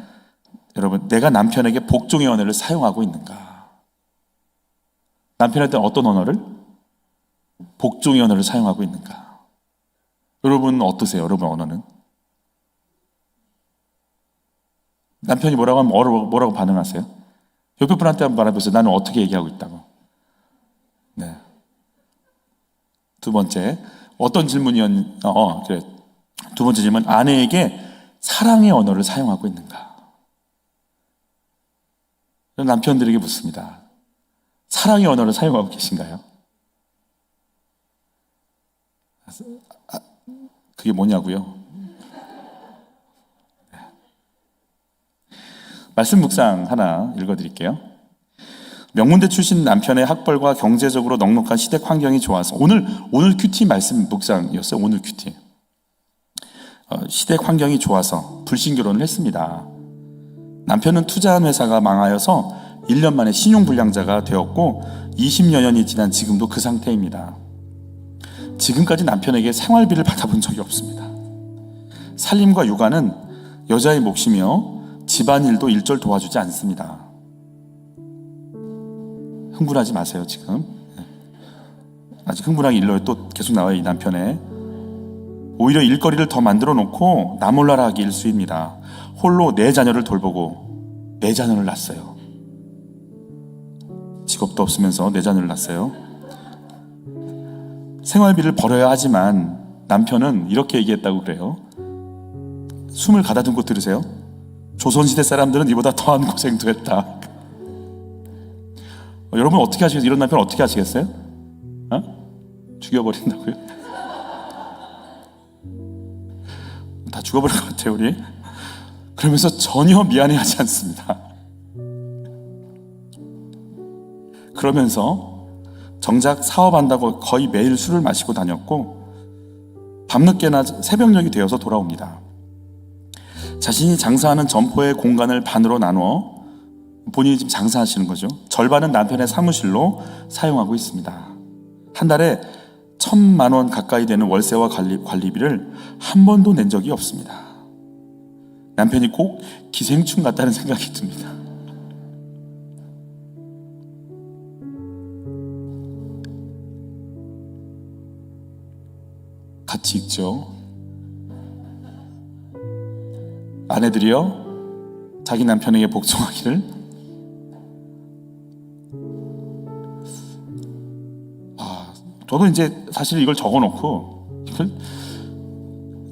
여러분, 내가 남편에게 복종의 언어를 사용하고 있는가? 남편한테 어떤 언어를? 복종의 언어를 사용하고 있는가? 여러분 어떠세요? 여러분 언어는? 남편이 뭐라고 하면 뭐라고 반응하세요? 옆에 분한테 한번 말해보세요. 나는 어떻게 얘기하고 있다고? 네. 두 번째, 어떤 질문이었? 그래. 두 번째 질문, 아내에게 사랑의 언어를 사용하고 있는가? 남편들에게 묻습니다. 사랑의 언어를 사용하고 계신가요? 그게 뭐냐고요? 말씀 묵상 하나 읽어드릴게요. 명문대 출신 남편의 학벌과 경제적으로 넉넉한 시댁 환경이 좋아서, 오늘 큐티 말씀 묵상이었어요. 오늘 큐티. 시댁 환경이 좋아서 불신결혼을 했습니다. 남편은 투자한 회사가 망하여서 1년 만에 신용불량자가 되었고 20여 년이 지난 지금도 그 상태입니다. 지금까지 남편에게 생활비를 받아본 적이 없습니다. 살림과 육아는 여자의 몫이며 집안일도 일절 도와주지 않습니다. 흥분하지 마세요. 지금 아직 흥분하기 일러요. 또 계속 나와요. 이 남편의 오히려 일거리를 더 만들어 놓고 나 몰라라 하기 일쑤입니다. 홀로 내 자녀를 돌보고 내 자녀를 낳았어요. 직업도 없으면서 내 자녀를 낳았어요. 생활비를 벌어야 하지만 남편은 이렇게 얘기했다고 그래요. 숨을 가다듬고 들으세요. 조선시대 사람들은 이보다 더한 고생도 했다. 여러분 어떻게 하시겠어요? 이런 남편 어떻게 하시겠어요? 죽여버린다고요? 다 죽어버릴 것 같아요 우리. 그러면서 전혀 미안해하지 않습니다. 그러면서 정작 사업한다고 거의 매일 술을 마시고 다녔고 밤늦게나 새벽녘이 되어서 돌아옵니다. 자신이 장사하는 점포의 공간을 반으로 나누어 본인이 지금 장사하시는 거죠. 절반은 남편의 사무실로 사용하고 있습니다. 한 달에 1,000만 원 가까이 되는 월세와 관리비를 한 번도 낸 적이 없습니다. 남편이 꼭 기생충 같다는 생각이 듭니다. 같이 읽죠. 아내들이여 자기 남편에게 복종하기를. 저도 이제 사실 이걸 적어놓고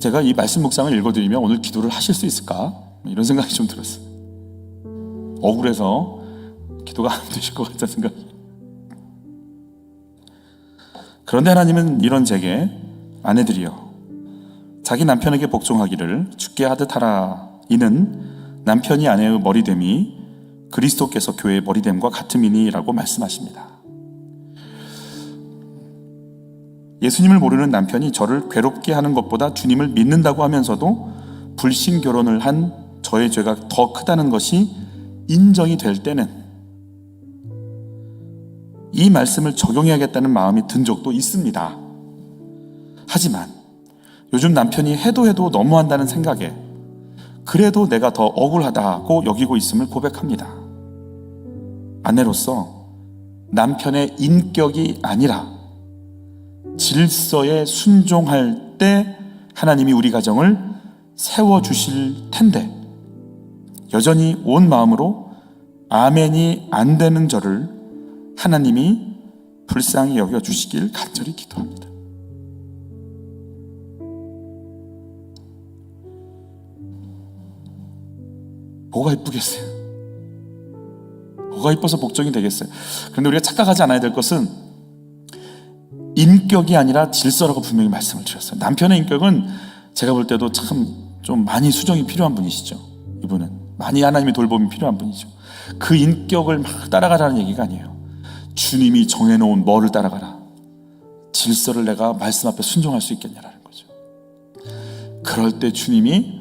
제가 이 말씀 묵상을 읽어드리면 오늘 기도를 하실 수 있을까? 이런 생각이 좀 들었어요. 억울해서 기도가 안 되실 것 같다는 생각이. 그런데 하나님은 이런 제게 아내들이여 자기 남편에게 복종하기를 주께 하듯 하라. 이는 남편이 아내의 머리됨이 그리스도께서 교회의 머리됨과 같음이니라고 말씀하십니다. 예수님을 모르는 남편이 저를 괴롭게 하는 것보다 주님을 믿는다고 하면서도 불신 결혼을 한 저의 죄가 더 크다는 것이 인정이 될 때는 이 말씀을 적용해야겠다는 마음이 든 적도 있습니다. 하지만 요즘 남편이 해도 너무한다는 생각에 그래도 내가 더 억울하다고 여기고 있음을 고백합니다. 아내로서 남편의 인격이 아니라 질서에 순종할 때 하나님이 우리 가정을 세워주실 텐데 여전히 온 마음으로 아멘이 안 되는 저를 하나님이 불쌍히 여겨주시길 간절히 기도합니다. 뭐가 이쁘겠어요? 뭐가 이뻐서 복종이 되겠어요? 그런데 우리가 착각하지 않아야 될 것은 인격이 아니라 질서라고 분명히 말씀을 드렸어요. 남편의 인격은 제가 볼 때도 참 좀 많이 수정이 필요한 분이시죠. 이분은 많이 하나님의 돌봄이 필요한 분이죠. 그 인격을 막 따라가라는 얘기가 아니에요. 주님이 정해놓은 뭐를 따라가라. 질서를 내가 말씀 앞에 순종할 수 있겠냐라는 거죠. 그럴 때 주님이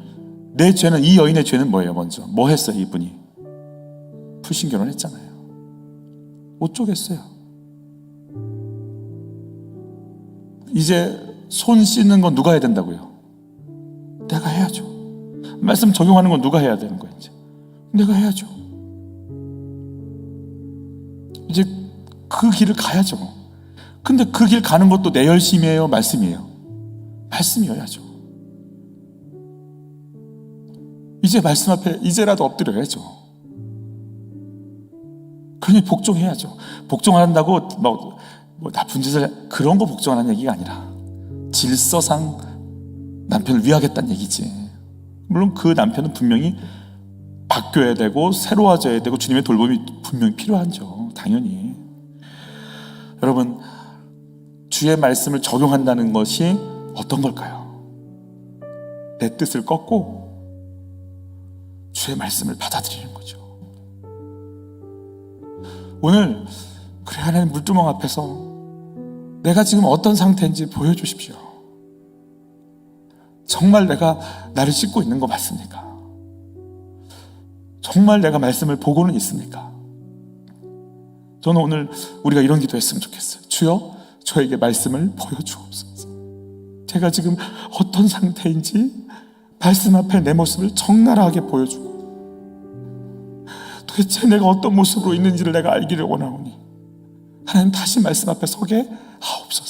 내 죄는, 이 여인의 죄는 뭐예요? 먼저 뭐 했어요? 이분이 불신 결혼했잖아요. 못 쪼겠어요. 이제 손 씻는 건 누가 해야 된다고요? 내가 해야죠. 말씀 적용하는 건 누가 해야 되는 거예요? 이제 내가 해야죠. 이제 그 길을 가야죠. 근데 그 길 가는 것도 내 열심이에요? 말씀이에요? 말씀이어야죠. 이제 말씀 앞에 이제라도 엎드려야죠. 그러니 복종해야죠. 복종 안 한다고 뭐 나쁜 짓을, 그런 거 복종하는 얘기가 아니라 질서상 남편을 위하겠다는 얘기지. 물론 그 남편은 분명히 바뀌어야 되고 새로워져야 되고 주님의 돌봄이 분명히 필요하죠. 당연히. 여러분, 주의 말씀을 적용한다는 것이 어떤 걸까요? 내 뜻을 꺾고 주의 말씀을 받아들이는 거죠. 오늘 그래, 하나님 물두멍 앞에서 내가 지금 어떤 상태인지 보여주십시오. 정말 내가 나를 씻고 있는 거 맞습니까? 정말 내가 말씀을 보고는 있습니까? 저는 오늘 우리가 이런 기도했으면 좋겠어요. 주여, 저에게 말씀을 보여주옵소서. 제가 지금 어떤 상태인지 말씀 앞에 내 모습을 적나라하게 보여주고 도대체 내가 어떤 모습으로 있는지를 내가 알기를 원하오니 하나님 다시 말씀 앞에 서게 하옵소서.